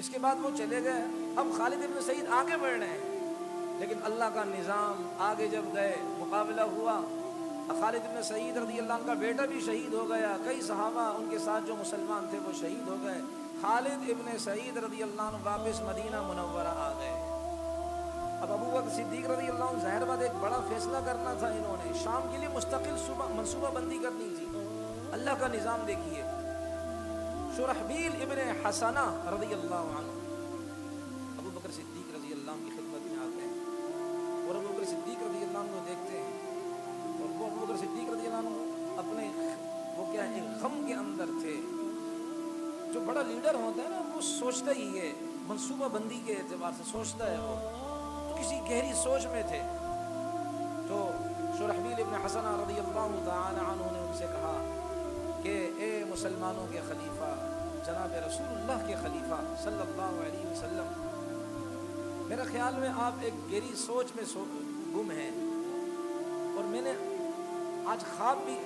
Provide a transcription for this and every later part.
اس کے بعد وہ چلے گئے. اب خالد ابن سعید آگے بڑھ رہے ہیں، لیکن اللہ کا نظام آگے جب گئے مقابلہ ہوا. خالد ابن سعید رضی اللہ عنہ کا بیٹا بھی شہید ہو گیا، کئی صحابہ ان کے ساتھ جو مسلمان تھے وہ شہید ہو گئے. خالد ابن سعید رضی اللہ عنہ واپس مدینہ منورہ آ گئے. اب ابو بکر صدیق رضی اللہ عنہ ظاہر بات ایک بڑا فیصلہ کرنا تھا، انہوں نے شام کے لیے مستقل منصوبہ بندی کرنی تھی. اللہ کا نظام دیکھیے. شرحبیل ابن حسنہ رضی اللہ عنہ ابو بکر صدیق رضی اللہ عنہ کی خدمت میں آتے ہیں اور ابو بکر صدیق رضی اللہ عنہ کو دیکھتے ہیں، اور وہ ابو بکر صدیق رضی اللہ عنہ اپنے وہ کیا ایک غم کے اندر تھے. جو بڑا لیڈر ہوتا ہے نا وہ سوچتا ہی ہے، منصوبہ بندی کے اعتبار سے سوچتا ہے، وہ تو کسی گہری سوچ میں تھے. تو شرحبیل ابن حسنہ رضی اللہ تعالی عنہ نے ان سے کہا کہ اے مسلمانوں کے خلیفہ جناب رسول اللہ کے خلیفہ صلی اللہ علیہ وسلم، میرے خیال میں آپ ایک گہری سوچ میں گم ہیں، اور میں نے آج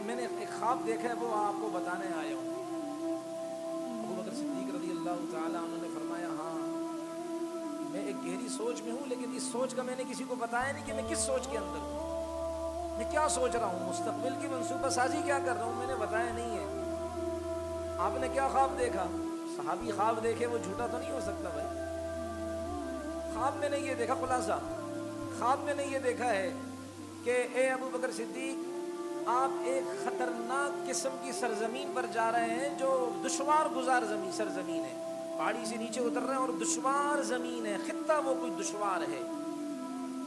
میں نے ایک خواب دیکھا ہے، وہ آپ کو بتانے آیا ہوں. ابو بکر صدیق رضی اللہ تعالیٰ عنہ نے فرمایا ہاں میں ایک گہری سوچ میں ہوں، لیکن اس سوچ کا میں نے کسی کو بتایا نہیں کہ میں کس سوچ کے اندر ہوں، میں کیا سوچ رہا ہوں، مستقبل کی منصوبہ سازی کیا کر رہا ہوں، میں نے بتایا نہیں ہے. آپ نے کیا خواب دیکھا؟ صحابی خواب دیکھے وہ جھوٹا تو نہیں ہو سکتا بھائی. خواب میں نے یہ دیکھا، خلاصہ خواب میں نے یہ دیکھا ہے کہ اے ابو بکر صدیق، آپ ایک خطرناک قسم کی سرزمین پر جا رہے ہیں جو دشوار گزار سرزمین ہے. پہاڑی سے نیچے اتر رہے ہیں اور دشوار زمین ہے، خطہ وہ کوئی دشوار ہے،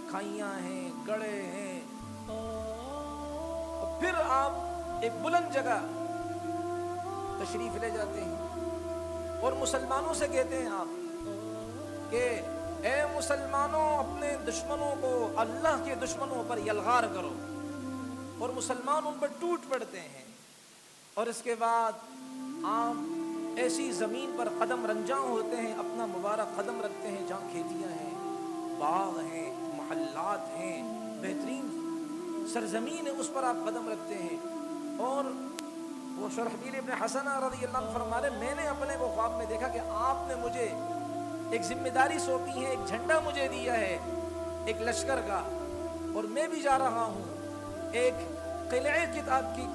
کھائیاں ہیں، گڑھے ہیں. اور پھر آپ ایک بلند جگہ تشریف لے جاتے ہیں اور مسلمانوں سے کہتے ہیں آپ کہ اے مسلمانوں، اپنے دشمنوں کو اللہ کے دشمنوں پر یلغار کرو، اور مسلمان ان پر ٹوٹ پڑتے ہیں. اور اس کے بعد آپ ایسی زمین پر قدم رنجاں ہوتے ہیں، اپنا مبارک قدم رکھتے ہیں جہاں کھیتیاں ہیں، باغ ہیں، محلات ہیں، بہترین سرزمین ہے، اس پر آپ قدم رکھتے ہیں. اور وہ شرحبیل ابن حسنہ رضی اللہ عنہ فرما رہے میں نے اپنے کو خواب میں دیکھا کہ آپ نے مجھے ایک ذمہ داری سونپی ہے، ایک جھنڈا مجھے دیا ہے ایک لشکر کا، اور میں بھی جا رہا ہوں. ایک قلعے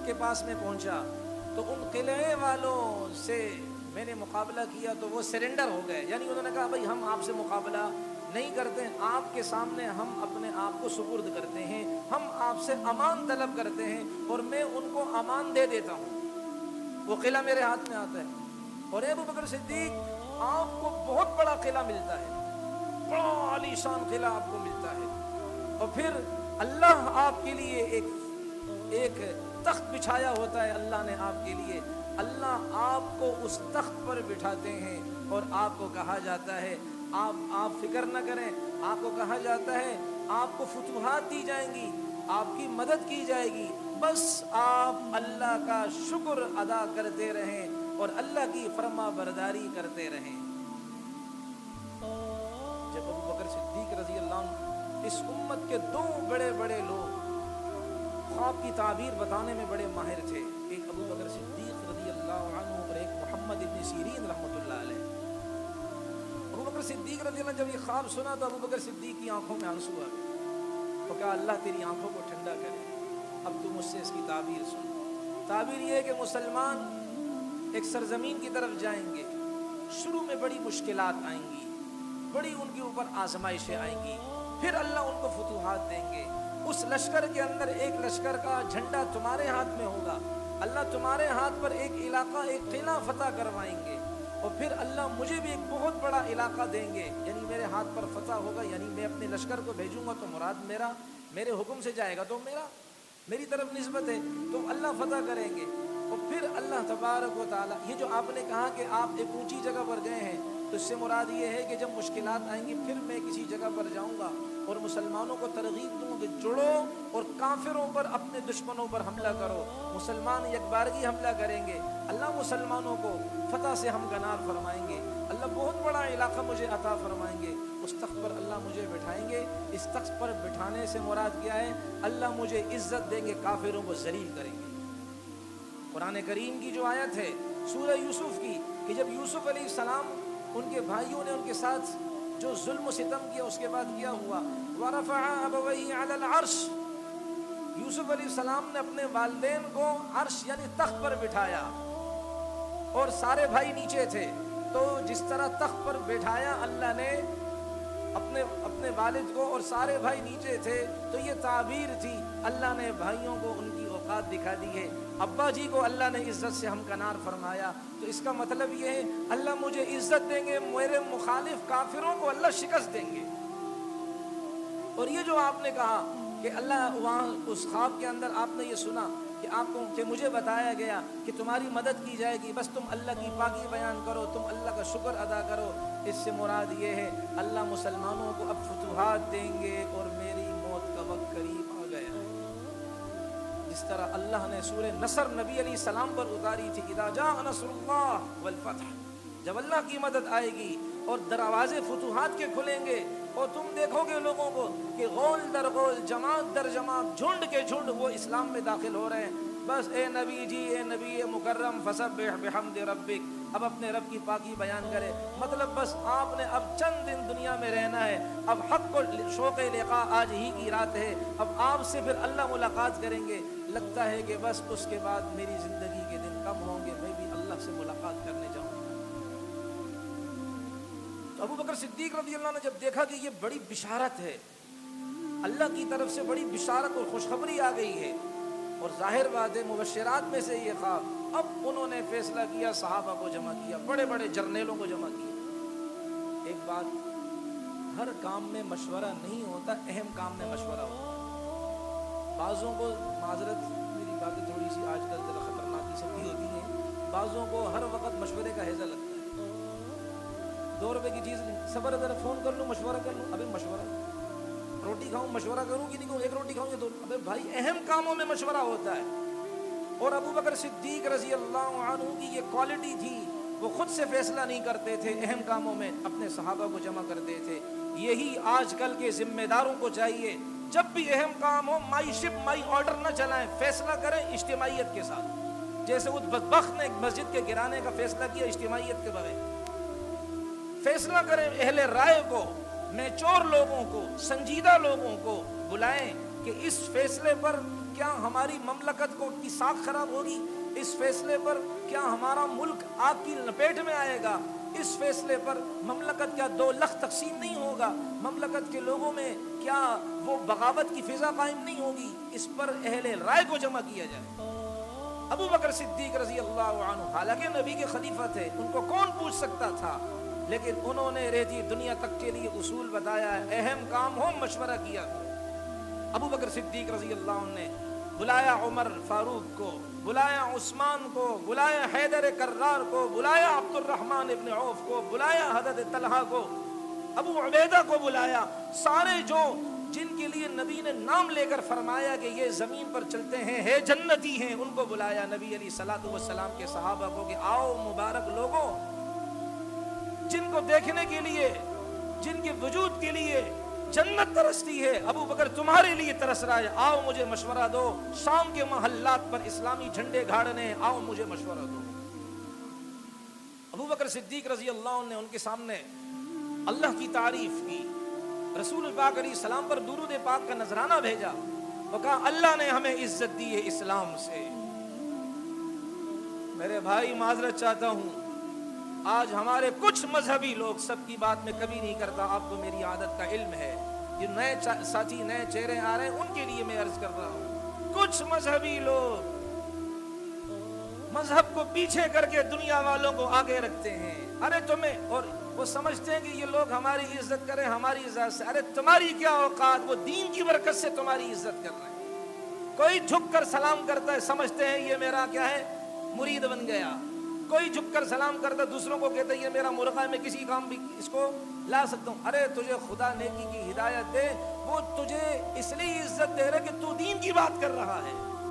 کے پاس میں پہنچا تو ان قلعے والوں سے میں نے مقابلہ کیا تو وہ سرنڈر ہو گئے، یعنی انہوں نے کہا بھائی ہم آپ سے مقابلہ نہیں کرتے، آپ کے سامنے ہم اپنے آپ کو سپرد کرتے ہیں، ہم آپ سے امان طلب کرتے ہیں اور میں ان کو امان دے دیتا ہوں. وہ قلعہ میرے ہاتھ میں آتا ہے، اور ابو بکر صدیق آپ کو بہت بڑا قلعہ ملتا ہے، بڑا عالی شان قلعہ آپ کو ملتا ہے. اور پھر اللہ آپ کے لیے ایک تخت بچھایا ہوتا ہے، اللہ نے آپ کے لیے، اللہ آپ کو اس تخت پر بٹھاتے ہیں اور آپ کو کہا جاتا ہے آپ فکر نہ کریں، آپ کو کہا جاتا ہے آپ کو فتوحات دی جائیں گی، آپ کی مدد کی جائے گی، بس آپ اللہ کا شکر ادا کرتے رہیں اور اللہ کی فرما برداری کرتے رہیں. جب ابو بکر صدیق رضی اللہ عنہ اس امت کے دو بڑے بڑے لوگ خواب کی تعبیر بتانے میں بڑے ماہر تھے، ایک ابو بکر صدیق رضی اللہ عنہ اور ایک محمد ابن سیرین رحمۃ اللہ علیہ. ابو بکر صدیق رضی اللہ عنہ جب یہ خواب سنا تو ابو بکر صدیق کی آنکھوں میں آنسو آ گئے، تو کہا اللہ تیری آنکھوں کو ٹھنڈا کرے، اب تو مجھ سے اس کی تعبیر سن. تعبیر یہ ہے کہ مسلمان ایک سرزمین کی طرف جائیں گے، شروع میں بڑی مشکلات آئیں گی، بڑی ان کے اوپر آزمائشیں آئیں گی، پھر اللہ ان کو فتوحات دیں گے. اس لشکر کے اندر ایک لشکر کا جھنڈا تمہارے ہاتھ میں ہوگا، اللہ تمہارے ہاتھ پر ایک علاقہ ایک قلعہ فتح کروائیں گے، اور پھر اللہ مجھے بھی ایک بہت بڑا علاقہ دیں گے، یعنی میرے ہاتھ پر فتح ہوگا، یعنی میں اپنے لشکر کو بھیجوں گا تو مراد میرے حکم سے جائے گا تو میری طرف نسبت ہے، تو اللہ فتح کریں گے. اور پھر اللہ تبارک و تعالیٰ، یہ جو آپ نے کہا کہ آپ ایک اونچی جگہ پر گئے ہیں تو اس سے مراد یہ ہے کہ جب مشکلات آئیں گی پھر میں کسی جگہ پر جاؤں گا اور مسلمانوں کو ترغیب دوں کہ جڑو اور کافروں پر اپنے دشمنوں پر حملہ کرو، مسلمان یکبارگی حملہ کریں گے، اللہ مسلمانوں کو فتح سے ہمکنار فرمائیں گے، اللہ بہت بڑا علاقہ مجھے عطا فرمائیں گے، اس تخت پر اللہ مجھے بٹھائیں گے. اس تخت پر بٹھانے سے مراد کیا ہے؟ اللہ مجھے عزت دیں گے، کافروں کو ذلیل کریں گے. قرآن کریم کی جو آیت ہے سورہ یوسف کی کہ جب یوسف علیہ السلام ان کے بھائیوں نے ان کے ساتھ جو ظلم و ستم کیا اس کے بعد کیا ہوا. ورفع ابویہ علی العرش، یوسف علیہ السلام نے اپنے والدین کو عرش یعنی تخت پر بٹھایا اور سارے بھائی نیچے تھے. تو جس طرح تخت پر بٹھایا اللہ نے اپنے والد کو اور سارے بھائی نیچے تھے، تو یہ تعبیر تھی اللہ نے بھائیوں کو ان کی اوقات دکھا دی ہے. ابا جی کو اللہ نے عزت سے ہمکنار فرمایا، تو اس کا مطلب یہ ہے اللہ مجھے عزت دیں گے، میرے مخالف کافروں کو اللہ شکست دیں گے. اور یہ جو آپ نے کہا کہ اللہ وہاں اس خواب کے اندر آپ نے یہ سنا کہ آپ کو کہ مجھے بتایا گیا کہ تمہاری مدد کی جائے گی، بس تم اللہ کی پاکی بیان کرو، تم اللہ کا شکر ادا کرو. اس سے مراد یہ ہے اللہ مسلمانوں کو اب فتوحات دیں گے اور میری موت کا وقت قریب آ گیا. جس طرح اللہ نے سورہ نصر نبی علیہ السلام پر اتاری تھی، اذا جاء نصر اللہ والفتح، جب اللہ کی مدد آئے گی اور دروازے فتوحات کے کھلیں گے اور تم دیکھو گے لوگوں کو کہ غول در غول، جماعت در جماعت، جھنڈ کے جھنڈ وہ اسلام میں داخل ہو رہے ہیں. بس اے نبی جی، اے نبی مکرم، فسبح بحمد ربک، اب اپنے رب کی پاکی بیان کرے. مطلب بس آپ نے اب چند دن دنیا میں رہنا ہے، اب حق کو شوق لقاء آج ہی کی رات ہے، اب آپ سے پھر اللہ ملاقات کریں گے. لگتا ہے کہ بس اس کے بعد میری زندگی کے دن کم ہوں گے، میں بھی اللہ سے ملاقات کرنے جاؤں گا. تو ابو بکر صدیق رضی اللہ نے جب دیکھا کہ یہ بڑی بشارت ہے، اللہ کی طرف سے بڑی بشارت اور خوشخبری آ گئی ہے، اور ظاہر بات ہے مبشرات میں سے یہ خواب، اب انہوں نے فیصلہ کیا، صحابہ کو جمع کیا، بڑے بڑے جرنیلوں کو جمع کیا. ایک بات، ہر کام میں مشورہ نہیں ہوتا، اہم کام میں مشورہ ہوتا. بعضوں کو معذرت، میری باتیں تھوڑی سی آج کل ذرا خطرناکی سب بھی ہوتی ہیں، بعضوں کو ہر وقت مشورے کا ہیضہ لگتا ہے. 2 روپے کی چیز صبر ذرا فون کر لوں، مشورہ کر لوں، ابھی مشورہ، روٹی کھاؤں مشورہ کروں کہ نہیں کھاؤں، 1 روٹی کھاؤں یا 2، ابے بھائی اہم کاموں میں مشورہ ہوتا ہے. اور ابو بکر صدیق رضی اللہ عنہ کی یہ کوالٹی تھی، وہ خود سے فیصلہ نہیں کرتے تھے، اہم کاموں میں اپنے صحابہ کو جمع کرتے تھے. یہی آج کل کے ذمہ داروں کو چاہیے، جب بھی اہم کام ہو مائی شپ مائی آرڈر نہ چلائیں، فیصلہ کریں اجتماعیت کے ساتھ. جیسے اس بدبخت نے ایک مسجد کے گرانے کا فیصلہ کیا اجتماعیت کے بغیر. فیصلہ کریں، اہل رائے کو، میچور لوگوں کو، سنجیدہ لوگوں کو بلائیں کہ اس فیصلے پر کیا ہماری مملکت کو کی ساکھ خراب ہوگی، اس فیصلے پر کیا ہمارا ملک آگ کی لپیٹ میں آئے گا، اس فیصلے پر مملکت کیا 2 لخت تقسیم نہیں ہوگا، مملکت کے لوگوں میں کیا وہ بغاوت کی فضا قائم نہیں ہوگی. اس پر اہل رائے کو جمع کیا جائے. ابو بکر صدیق رضی اللہ عنہ حالانکہ نبی کے خلیفہ تھے، ان کو کون پوچھ سکتا تھا، لیکن انہوں نے رہتی دنیا تک کے لیے اصول بتایا ہے، اہم کام ہو مشورہ کیا. ابو بکر صدیق رضی اللہ عنہ نے بلایا عمر فاروق کو، بلایا عثمان کو، بلایا حیدر کرار کو، بلایا عبد الرحمن ابن عوف کو، بلایا حضرت طلحہ کو، ابو عبیدہ کو بلایا. سارے جو جن کے لیے نبی نے نام لے کر فرمایا کہ یہ زمین پر چلتے ہیں جنتی ہیں، ان کو بلایا. نبی علیہ الصلوۃ والسلام کے صحابہ کو کہ آؤ مبارک لوگوں، جن کو دیکھنے کے لیے، جن کے وجود کے لیے جنت ترستی ہے، ابو بکر تمہارے لیے ترس رہا ہے، آؤ مجھے مشورہ دو. شام کے محلات پر اسلامی جھنڈے گاڑنے، آؤ مجھے مشورہ دو. ابو بکر صدیق رضی اللہ عنہ نے ان کے سامنے اللہ کی تعریف کی، رسول پاک علیہ السلام پر درود پاک کا نذرانہ بھیجا، اور کہا اللہ نے ہمیں عزت دی ہے اسلام سے. میرے بھائی معذرت چاہتا ہوں، آج ہمارے کچھ مذہبی لوگ، سب کی بات میں کبھی نہیں کرتا، آپ کو میری عادت کا علم ہے، جو نئے ساتھی نئے چہرے آ رہے ہیں ان کے لیے میں عرض کر رہا ہوں، کچھ مذہبی لوگ مذہب کو پیچھے کر کے دنیا والوں کو آگے رکھتے ہیں. ارے تمہیں، اور وہ سمجھتے ہیں کہ یہ لوگ ہماری عزت کریں، ہماری عزت سے. ارے تمہاری کیا اوقات، وہ دین کی برکت سے تمہاری عزت کر رہے ہیں. کوئی جھک کر سلام کرتا ہے، سمجھتے ہیں یہ میرا کیا ہے، مرید بن گیا. کوئی جھک کر سلام کرتا، دوسروں کو کہتا ہے یہ میرا مرغہ، میں کسی کام بھی اس کو لا سکتا ہوں. ارے تجھے خدا نیکی کی ہدایت دے، وہ تجھے اس لیے عزت دے رہا کہ تو دین کی بات کر رہا ہے.